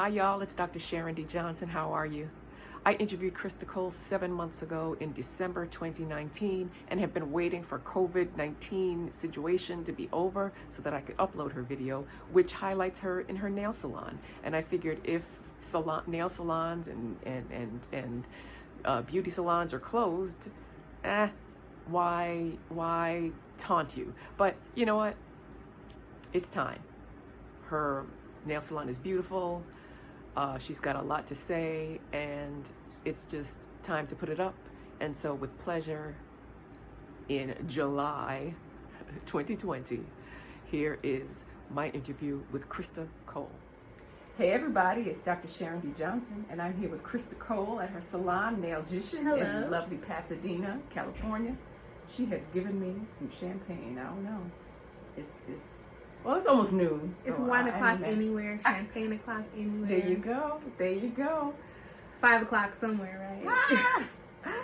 Hi y'all, it's Dr. Sharon D. Johnson. How are you? I interviewed Christa Cole 7 months ago in December 2019 and have been waiting for COVID-19 situation to be over so that I could upload her video, which highlights her in her nail salon. And I figured if nail salons and beauty salons are closed, why taunt you? But you know what? It's time. Her nail salon is beautiful. She's got a lot to say, and it's just time to put it up. And so with pleasure, in July 2020, here is my interview with Christa Cole. Hey everybody, it's Dr. Sharon D. Johnson, and I'm here with Christa Cole at her salon, Nailgician, in lovely Pasadena, California. She has given me some champagne. I don't know. Well, it's almost noon. It's 1 o'clock anywhere, champagne o'clock anywhere. There you go. 5 o'clock somewhere, right?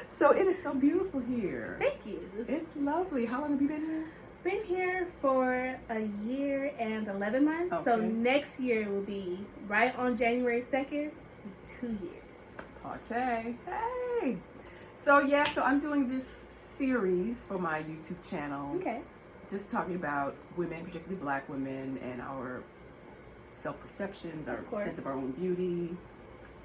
So it is so beautiful here. Thank you. It's lovely. How long have you been here? Been here for a year and 11 months. Okay. So next year will be right on January 2nd, 2 years. Party. Hey. So I'm doing this series for my YouTube channel. Okay. Just talking about women, particularly Black women, and our self-perceptions, our sense of our own beauty.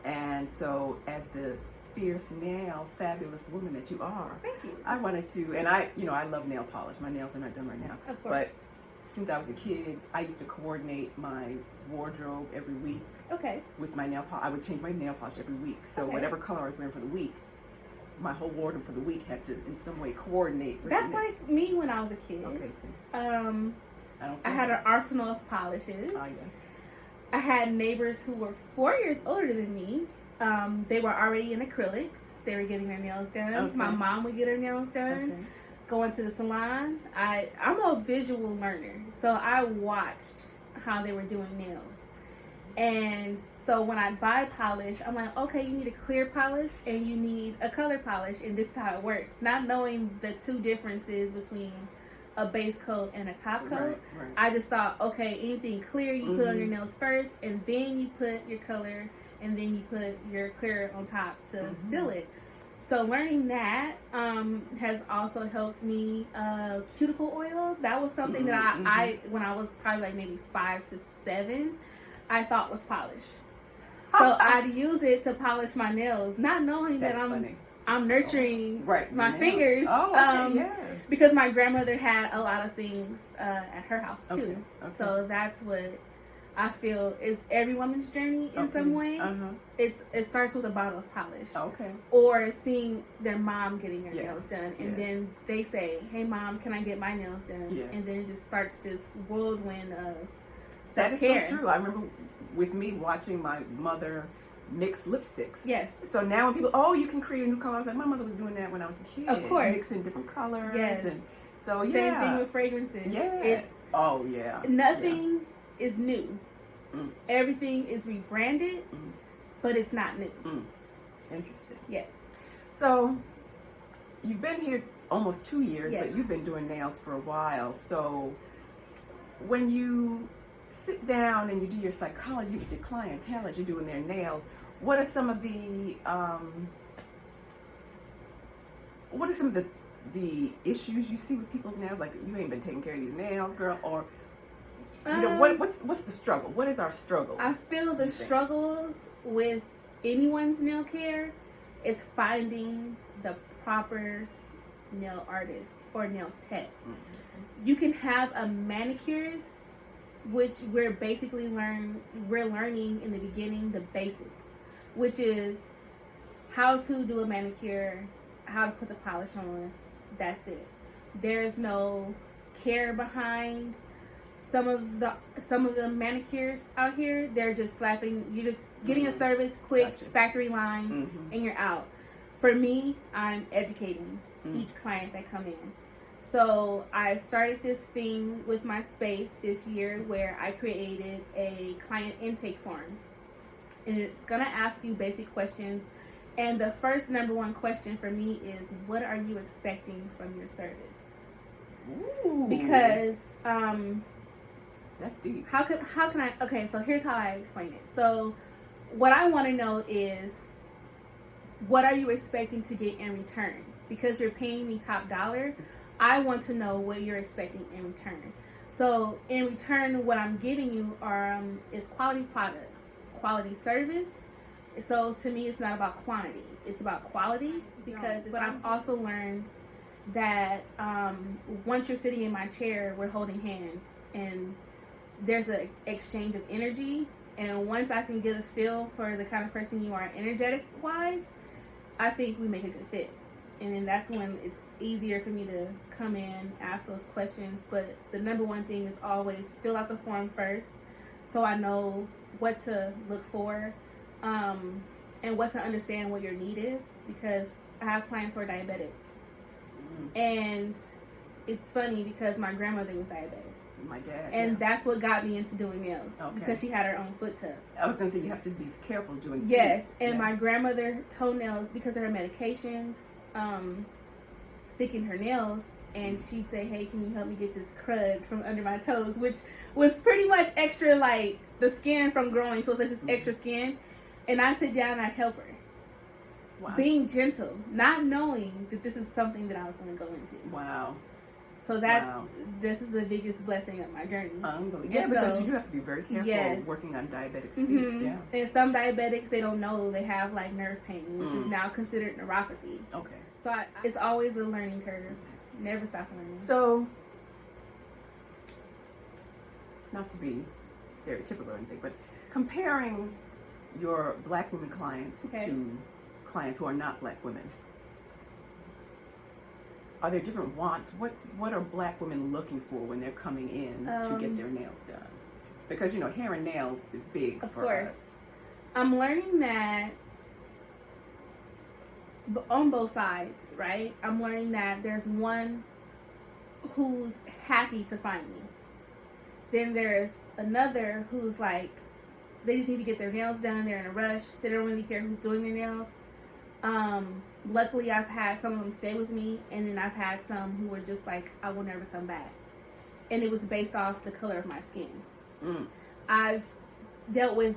And so as the fierce nail, fabulous woman that you are, thank you. I wanted to, and I love nail polish. My nails are not done right now. Of course. But since I was a kid, I used to coordinate my wardrobe every week. Okay. With my nail polish. I would change my nail polish every week. So whatever color I was wearing for the week, my whole wardrobe for the week had to in some way coordinate. That's like me when I was a kid. Okay, see. I had an arsenal of polishes. Oh, yes. I had neighbors who were 4 years older than me. They were already in acrylics. They were getting their nails done. Okay. My mom would get her nails done. Okay. Going to the salon. I'm a visual learner, so I watched how they were doing nails. And so when I buy polish, I'm like, okay, you need a clear polish and you need a color polish, and this is how it works. Not knowing the two differences between a base coat and a top coat. Right. I just thought, okay, anything clear you put on your nails first, and then you put your color, and then you put your clear on top to seal it. So learning that has also helped me. Cuticle oil, that was something that I when I was probably like maybe 5 to 7, I thought was polish. So I'd use it to polish my nails, not knowing that I'm nurturing my fingers. Oh, okay, yeah. Because my grandmother had a lot of things at her house too. Okay. So that's what I feel is every woman's journey in some way. It starts with a bottle of polish. Okay. Or seeing their mom getting their nails done, and then they say, "Hey, mom, can I get my nails done?" Yes. And then it just starts this whirlwind of that is self-care. so true. I remember with me watching my mother mix lipsticks. Yes. So now when people, you can create a new color, I was like, my mother was doing that when I was a kid. Of course. Mixing different colors. Yes. And so Same thing with fragrances. Yes. Nothing is new. Everything is rebranded, but it's not new. Interesting. Yes. So you've been here almost 2 years, Yes. but you've been doing nails for a while. So when you sit down and you do your psychology with your clientele as you're doing their nails, what are some of the issues you see with people's nails? Like, you ain't been taking care of these nails, girl, or what's the struggle? What is our struggle? I feel the struggle with anyone's nail care is finding the proper nail artist or nail tech. You can have a manicurist, which we're learning in the beginning the basics, which is how to do a manicure, how to put the polish on. That's it. There's no care behind some of the manicures out here. They're just slapping. You're just getting a service, quick, factory line, and you're out. For me, I'm educating each client that come in. So I started this thing with my space this year where I created a client intake form. And it's going to ask you basic questions. And the first number one question for me is, what are you expecting from your service? Ooh. Because that's deep. How can I? Okay, so here's how I explain it. So what I want to know is, what are you expecting to get in return? Because you're paying me top dollar, I want to know what you're expecting in return. So in return, what I'm giving you is quality products, quality service. So to me, it's not about quantity; it's about quality. Because but I've also learned that once you're sitting in my chair, we're holding hands, and there's an exchange of energy. And once I can get a feel for the kind of person you are, energetic wise, I think we make a good fit. And then that's when it's easier for me to come in, ask those questions. But the number one thing is always fill out the form first, so I know what to look for, and what to understand what your need is. Because I have clients who are diabetic, and it's funny because my grandmother was diabetic. My dad. And that's what got me into doing nails, because she had her own foot tub. I was going to say, you have to be careful doing Yes, feet. and my grandmother toenails, because of her medications, thickened her nails, and she said, hey, can you help me get this crud from under my toes, which was pretty much extra, like the skin from growing, so it's just extra skin. And I sit down and I help her. Wow. Being gentle, not knowing that this is something that I was going to go into. Wow. So this is the biggest blessing of my journey. Unbelievable. Yeah, because you do have to be very careful working on diabetics' feet. Yeah. And some diabetics, they don't know they have like nerve pain, which is now considered neuropathy. Okay. So it's always a learning curve. Never stop learning. So, not to be stereotypical or anything, but comparing your black women clients to clients who are not black women, are there different wants? What are black women looking for when they're coming in to get their nails done? Because, hair and nails is big for us. I'm learning that on both sides, right? I'm learning that there's one who's happy to find me. Then there's another who's like, they just need to get their nails done. They're in a rush, so they don't really care who's doing their nails. Luckily, I've had some of them stay with me, and then I've had some who were just like, I will never come back. And it was based off the color of my skin. I've dealt with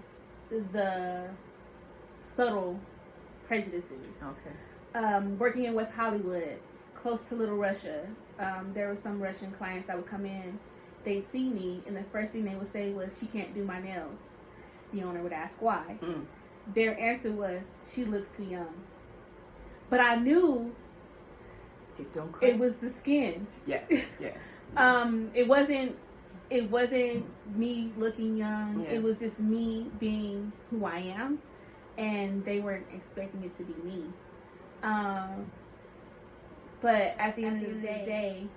the subtle prejudices. Working in West Hollywood, close to Little Russia, there were some Russian clients that would come in. They'd see me, and the first thing they would say was, she can't do my nails. The owner would ask why. Their answer was, she looks too young. But I knew it was the skin. Yes. It wasn't me looking young. Yes. It was just me being who I am, and they weren't expecting it to be me. But at the end of the day,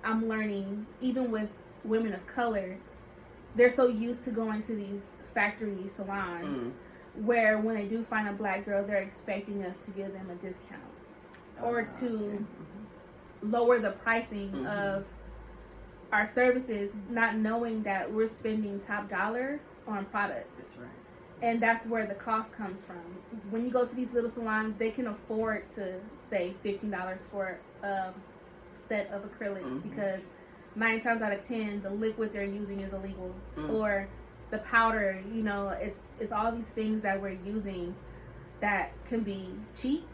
I'm learning, even with women of color, they're so used to going to these factory salons where when they do find a black girl, they're expecting us to give them a discount or to lower the pricing of our services, not knowing that we're spending top dollar on products. That's right. And that's where the cost comes from. When you go to these little salons, they can afford to say $15 for a set of acrylics because 9 times out of 10, the liquid they're using is illegal. Or the powder, it's all these things that we're using that can be cheap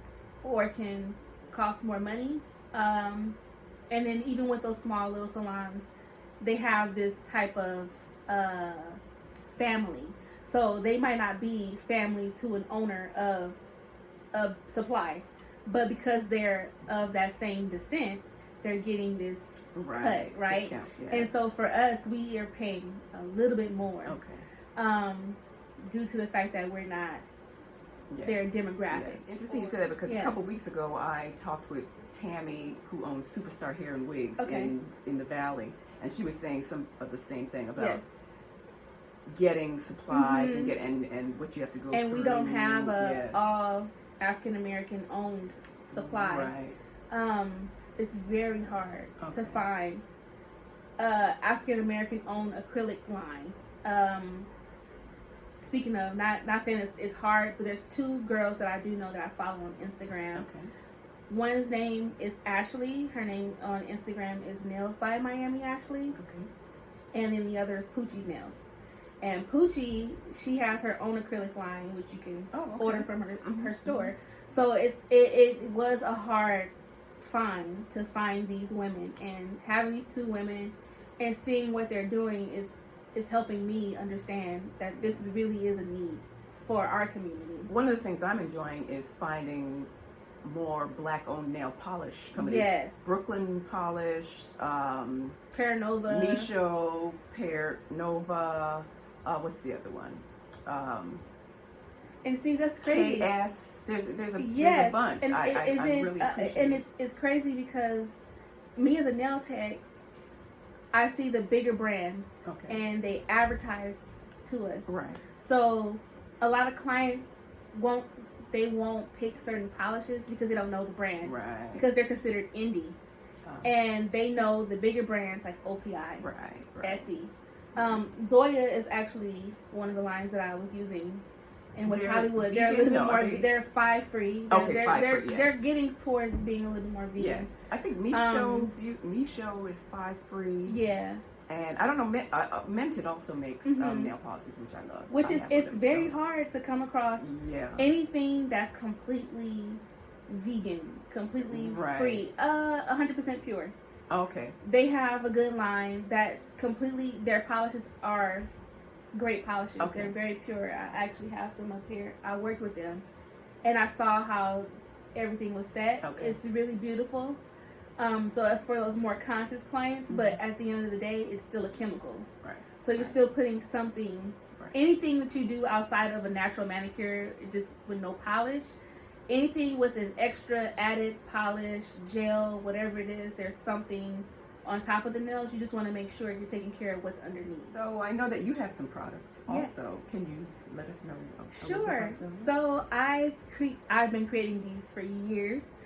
or can cost more money. And then even with those small little salons, they have this type of family. So they might not be family to an owner of a supply, but because they're of that same descent, they're getting this cut, right? Discount, yes. And so for us, we are paying a little bit more, due to the fact that we're not their demographics. Yes. Interesting you said that because a couple weeks ago, I talked with Tammy, who owns Superstar Hair and Wigs in the Valley, and she was saying some of the same thing about getting supplies and what you have to go through. And we don't have a all African American owned supply. Right. It's very hard to find African American owned acrylic line. Speaking of, not saying it's hard, but there's 2 girls that I do know that I follow on Instagram. One's name is Ashley. Her name on Instagram is Nails by Miami Ashley. And then the other is Poochie's Nails. And Poochie, she has her own acrylic line, which you can order from her store. So it was a hard find to find these women, and having these two women and seeing what they're doing is helping me understand that this really is a need for our community. One of the things I'm enjoying is finding more black-owned nail polish companies. Yes. Brooklyn Polished, Paranova. Nisho, Paranova, what's the other one? And see, that's crazy. KS, there's a bunch. And I really appreciate and it. it's crazy because me as a nail tech, I see the bigger brands and they advertise to us. Right. So a lot of clients won't pick certain polishes because they don't know the brand. Right. Because they're considered indie. And they know the bigger brands like OPI, right. Essie. Zoya is actually one of the lines that I was using in West Hollywood. They're a little bit more. They're 5 free. They're getting towards being a little bit more vegan. Yes, I think Misho is 5 free. Yeah. And I don't know, Mented also makes nail polishes, which I love. Which it's very hard to come across anything that's completely vegan, completely free, 100% pure. Okay. They have a good line that's completely, their polishes are great polishes. Okay. They're very pure. I actually have some up here. I worked with them and I saw how everything was set. Okay. It's really beautiful. So as for those more conscious clients, but at the end of the day, it's still a chemical. Right. So you're still putting something, anything that you do outside of a natural manicure, just with no polish, anything with an extra added polish, gel, whatever it is, there's something on top of the nails. You just want to make sure you're taking care of what's underneath. So I know that you have some products also. Can you let us know a little bit about them? So I've been creating these for years.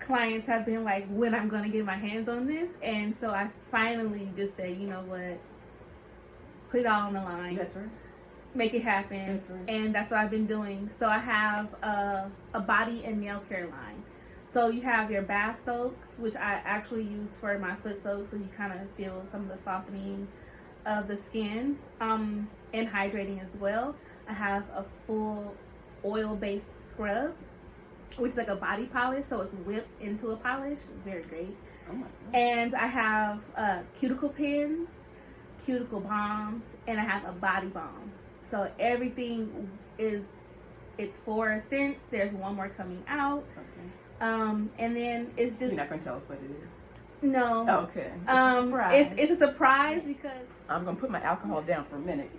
Clients have been like, when I'm going to get my hands on this, and so I finally just said, you know what, put it all on the line. That's right. Make it happen. That's right. And that's what I've been doing. So I have a body and nail care line. So you have your bath soaks, which I actually use for my foot soaks, so you kind of feel some of the softening of the skin, and hydrating as well. I have a full oil-based scrub, which is like a body polish, so it's whipped into a polish. Very great. Oh my God. And I have cuticle pins, cuticle balms, and I have a body balm. So everything it's 4 scents. There's one more coming out. Okay. And then it's just... You're not going to tell us what it is? No. Okay. It's a surprise because... I'm going to put my alcohol down for a minute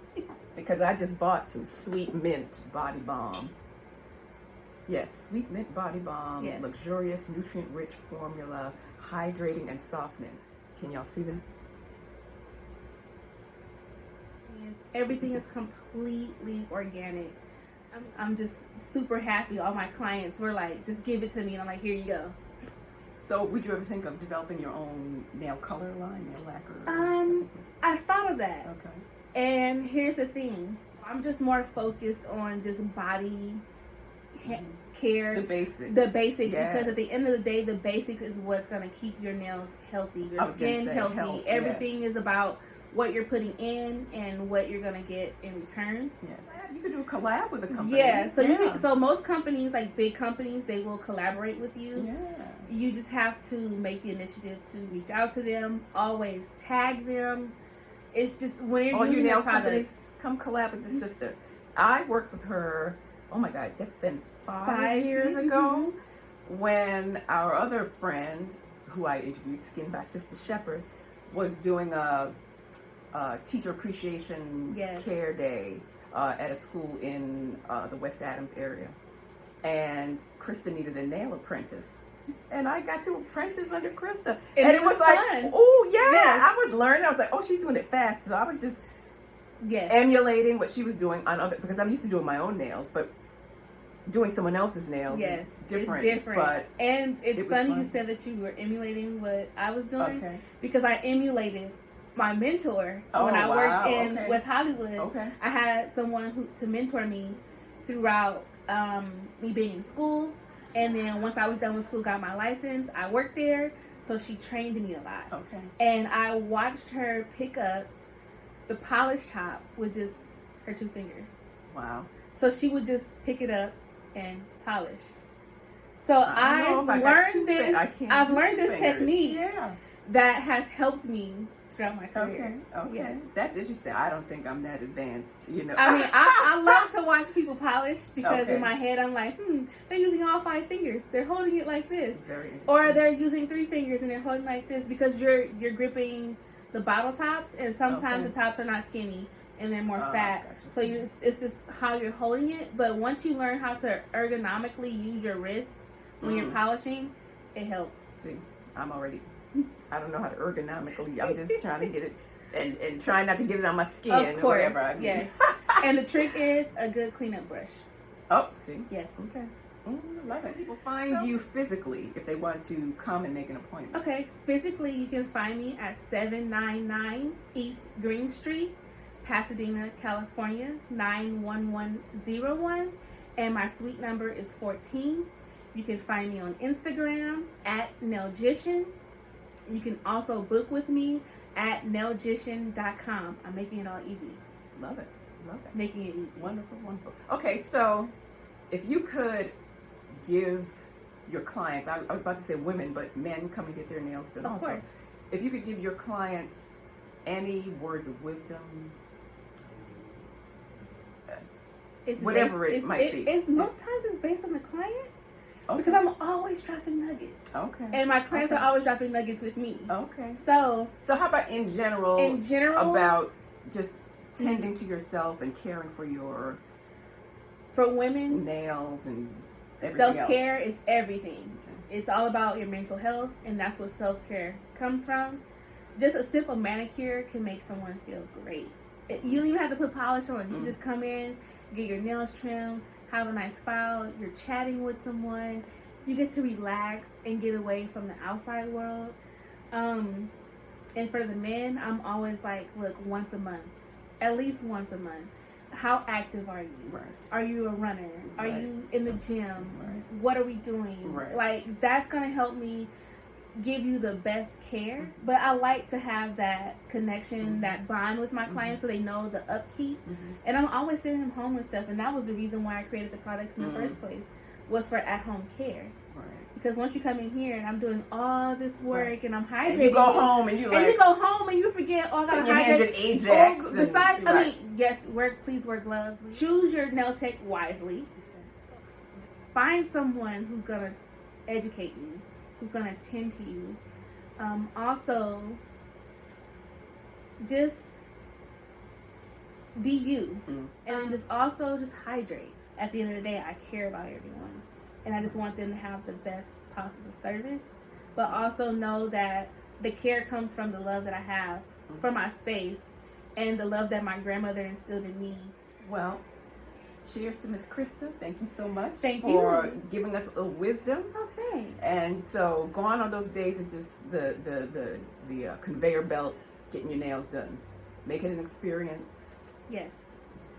because I just bought some Sweet Mint Body Balm. Yes, Sweet Mint Body Balm, luxurious, nutrient-rich formula, hydrating and softening. Can y'all see that? Everything is completely organic. I'm just super happy. All my clients were like, just give it to me. And I'm like, here you go. So would you ever think of developing your own nail color line, nail lacquer? I thought of that. Okay. And here's the thing. I'm just more focused on just body care. The basics. Because at the end of the day, the basics is what's going to keep your nails healthy, your skin healthy. Everything is about what you're putting in and what you're gonna get in return. Yes, you could do a collab with a company. Yeah, so so most companies, like big companies, they will collaborate with you. Yeah, you just have to make the initiative to reach out to them. Always tag them. It's just when you're using nail their companies, come collab with the sister. I worked with her. Oh my God, that's been 5 years ago. When our other friend, who I interviewed, Skin by Sister Shepherd, was doing a teacher appreciation care day at a school in the West Adams area, and Christa needed a nail apprentice, and I got to apprentice under Christa, and it was like, oh yeah, I was learning. I was like, oh, she's doing it fast, so I was just emulating what she was doing on other, because I'm used to doing my own nails, but doing someone else's nails is different. It's different. But and it's funny you said that you were emulating what I was doing, because I emulated my mentor when I worked in West Hollywood. I had someone to mentor me throughout me being in school, and then once I was done with school, got my license, I worked there, so she trained me a lot. And I watched her pick up the polish top with just her 2 fingers. Wow. So she would just pick it up and polish. So I've learned this technique that has helped me throughout my career. Okay. Yes. That's interesting. I don't think I'm that advanced, you know. I mean, I love to watch people polish because Okay. in my head I'm like, they're using all 5 fingers. They're holding it like this. Very interesting. Or they're using 3 fingers and they're holding like this because you're gripping the bottle tops, and sometimes the tops are not skinny and they're more fat. Gotcha. So it's just how you're holding it. But once you learn how to ergonomically use your wrist when you're polishing, it helps. See, I don't know how to ergonomically. I'm just trying to get it and trying not to get it on my skin Of or whatever. yes. And the trick is a good cleanup brush. Oh, see? Yes. Okay. I love it. People find you physically if they want to come and make an appointment. Okay. Physically, you can find me at 799 East Green Street, Pasadena, California, 91101. And my suite number is 14. You can find me on Instagram at Nailgician. You can also book with me at nailgician.com. I'm making it all easy. Love it. Making it easy. Wonderful. Okay, so if you could give your clients, I was about to say women, but men come and get their nails done also. Of course. If you could give your clients any words of wisdom, whatever it might be. Most times it's based on the client. Okay. Because I'm always dropping nuggets. Okay. And my clients are always dropping nuggets with me. Okay. So how about in general about just tending to yourself and caring for your women, nails and everything self-care else. is everything. Okay. It's all about your mental health, and that's what self-care comes from. Just a simple manicure can make someone feel great. You don't even have to put polish on. You just come in, get your nails trimmed, have a nice file, you're chatting with someone, you get to relax and get away from the outside world. And for the men, I'm always like, look, once a month, at least once a month. How active are you? Right. Are you a runner? Are you in the gym? Right. What are we doing? Right. Like, that's going to help me give you the best care. But I like to have that connection, that bond with my clients so they know the upkeep. And I'm always sending them home and stuff. And that was the reason why I created the products in the first place, was for at-home care. Right. Because once you come in here and I'm doing all this work and I'm hydrating, and you go home and you go home and you forget, oh, I gotta hydrate. Ajax. Besides, I mean, yes, please wear gloves. Choose your nail tech wisely. Find someone who's gonna educate you, who's gonna attend to you. Also, just be you, and just hydrate. At the end of the day, I care about everyone. And I just want them to have the best possible service, but also know that the care comes from the love that I have for my space and the love that my grandmother instilled in me. Well, cheers to Miss Christa. Thank you so much for giving us a little wisdom. Okay. And so going on those days is just the conveyor belt, getting your nails done. Make it an experience. Yes.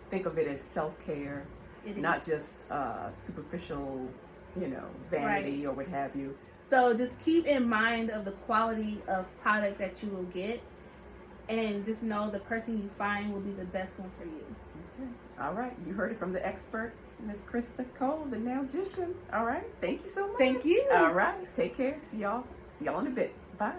Think of it as self-care, not just superficial, vanity or what have you. So just keep in mind of the quality of product that you will get, and just know the person you find will be the best one for you. Okay. All right. You heard it from the expert, Miss Christa Cole, the Nailgician. All right. Thank you so much. Thank you. All right. Take care. See y'all in a bit. Bye.